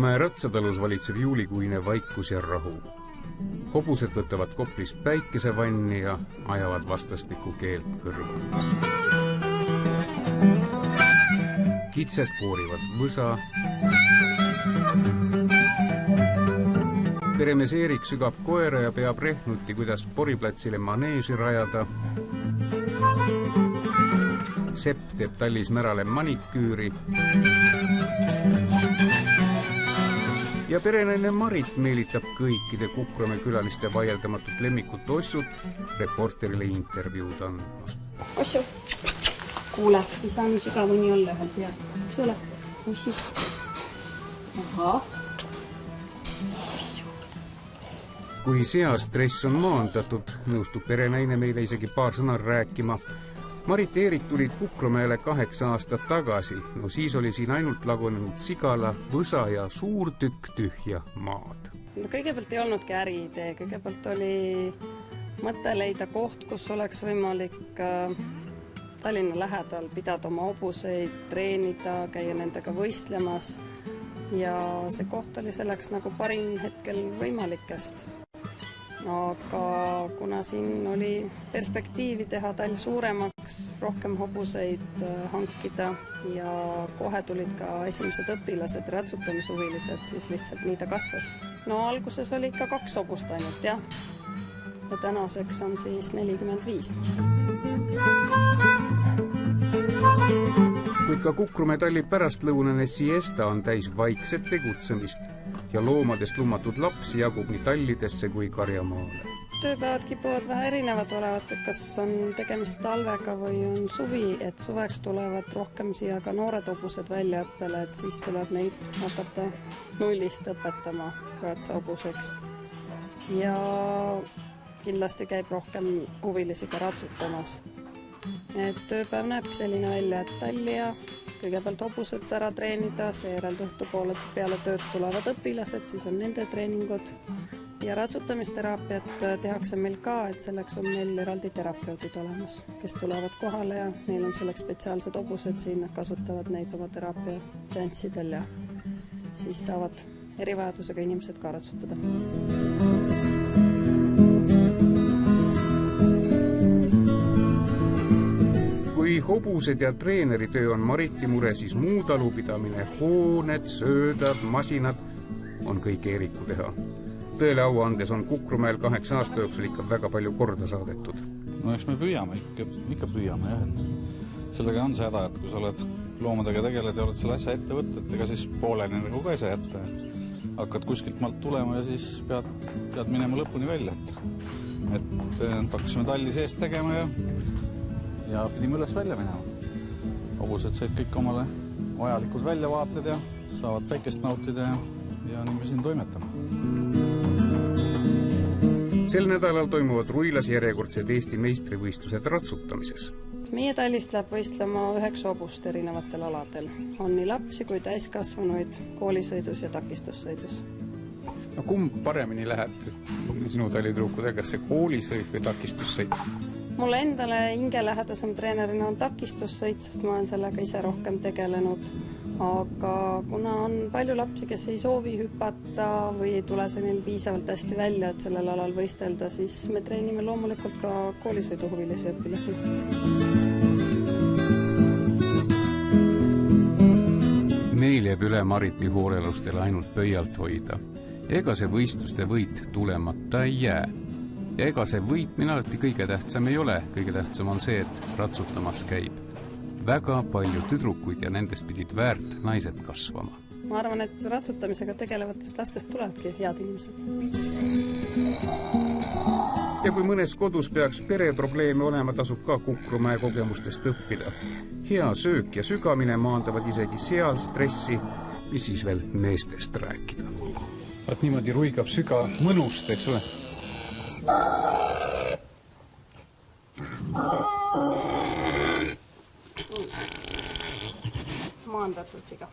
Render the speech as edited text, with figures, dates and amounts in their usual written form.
Kukramäe ratsatalus valitseb juulikuine vaikus ja rahu. Hobused võtavad Koplis päikesevanni ja ajavad vastastikku keelt kõrva. Kitsed koorivad võsa. Peremees Eerik sügab koera ja peab rehnuti, kuidas poriplatsile maneesi rajada. Sepp teeb tallis märale maniküüri. Ja perenaine Marit meelitab kõikide Kukramäe külaliste vaieldamatut lemmikut Ossut reporterile intervjuud andma. Ossu, kuule, ei saa nii sügav uni olla ühel seal. Eks ole? Ossu. Aha. Kui seastress on maandatud, nõustub perenaine meile isegi paar sõna rääkima. Marit ja Eerik tulid Kukramäele 8 aastat tagasi. No siis oli siin ainult lagunenud sigala, võsa ja suur tükk tühja maad. Kõigepealt ei olnudki äriidee. Kõigepealt oli mõte leida koht, kus oleks võimalik Tallinna lähedal pidada oma hobuseid, treenida, käia nendega võistlemas. Ja see koht oli selleks nagu parim hetkel võimalikest. Aga kuna siin oli perspektiivi teha tall suuremaks, rohkem hobuseid hankida ja kohe tulid ka esimesed õpilased, ratsutamishuvilised, siis lihtsalt nii ta kasvas. No alguses oli ikka 2 hobust ainult, jah. Ja tänaseks on siis 45. Kuid ka Kukramäe talli pärastlõunane siesta on täis vaikset tegutsemist ja loomadest lummatud lapsi jagub nii tallidesse kui karjamaale. Tööpäevad kipuvad vähe erinevad olevat, et kas on tegemist talvega või on suvi, et suveks tulevad rohkem siia ka noored hobused väljaõppele, et siis tuleb neid hakata nullist õpetama ratsahobuseks. Ja kindlasti käib rohkem huvilisi ka ratsutamas. Et tööpäev näebki selline välja, et talli ja kõigepealt hobused ära treenida, seejärel õhtupoole peale tööd tulevad õpilased, siis on nende treeningud ja ratsutamisterapiat tehakse meil ka, et selleks on meil eraldi terapeudid olemas, kes tulevad kohale ja neil on selleks spetsiaalsed hobused siin, kasutavad neid oma teraapia seanssidel ja siis saavad erivajadusega inimesed ka ratsutada. Kui hobused ja treeneritöö on Mariti mure, siis muu talupidamine, hooned, söödad, masinad on kõik Eeriku teha. Tõele au andes on Kukramäel 8 aasta jooksul ikka väga palju korda saadetud. No eks me püüame, ikka püüame, jah. Et sellega on see häda, et kui sa oled loomadega tegeled ja oled selle asja ette võtta, et ega siis pooleni nagu ka ei saa jätta. Hakkad kuskilt maalt tulema ja siis pead minema lõpuni välja. Et hakkasime talli sees tegema ja pidime üles välja minema. Hobused said kõik omale vajalikud väljavaated ja saavad päikest nautida ja nii me siin toimetame. Sel nädalal toimuvad Ruilas järjekordsed Eesti meistrivõistlused ratsutamises. Meie tallist läheb võistlema 9 hobust erinevatel aladel. On nii lapsi kui täiskasvanuid koolisõidus ja takistussõidus. No kumb paremini läheb sinu tallitruukudega, kas see koolisõid või takistussõid? Mulle endale hingelähedasem treenerina on takistussõit, sest ma olen sellega ise rohkem tegelenud. Aga kuna on palju lapsi, kes ei soovi hüpata või ei tule see neil piisavalt hästi välja, et sellel alal võistelda, siis me treenime loomulikult ka koolisõiduhuvilisi õpilasi. Meil jääb üle Mariti hoolelustele ainult pöialt hoida. Ega see võistluste võit tulemata ei jää. Ja ega see võitmine alati kõige tähtsam ei ole. Kõige tähtsam on see, et ratsutamas käib. Väga palju tüdrukuid ja nendest pidid väärt naised kasvama. Ma arvan, et ratsutamisega tegelevatest lastest tulevadki head inimesed. Ja kui mõnes kodus peaks pereprobleeme olema, tasub ka Kukramäe kogemustest õppida. Hea söök ja sügamine maandavad isegi seal stressi, mis siis veel meestest rääkida. Vaat niimoodi ruigab süga mõnust, eks ole? Maandatud siga.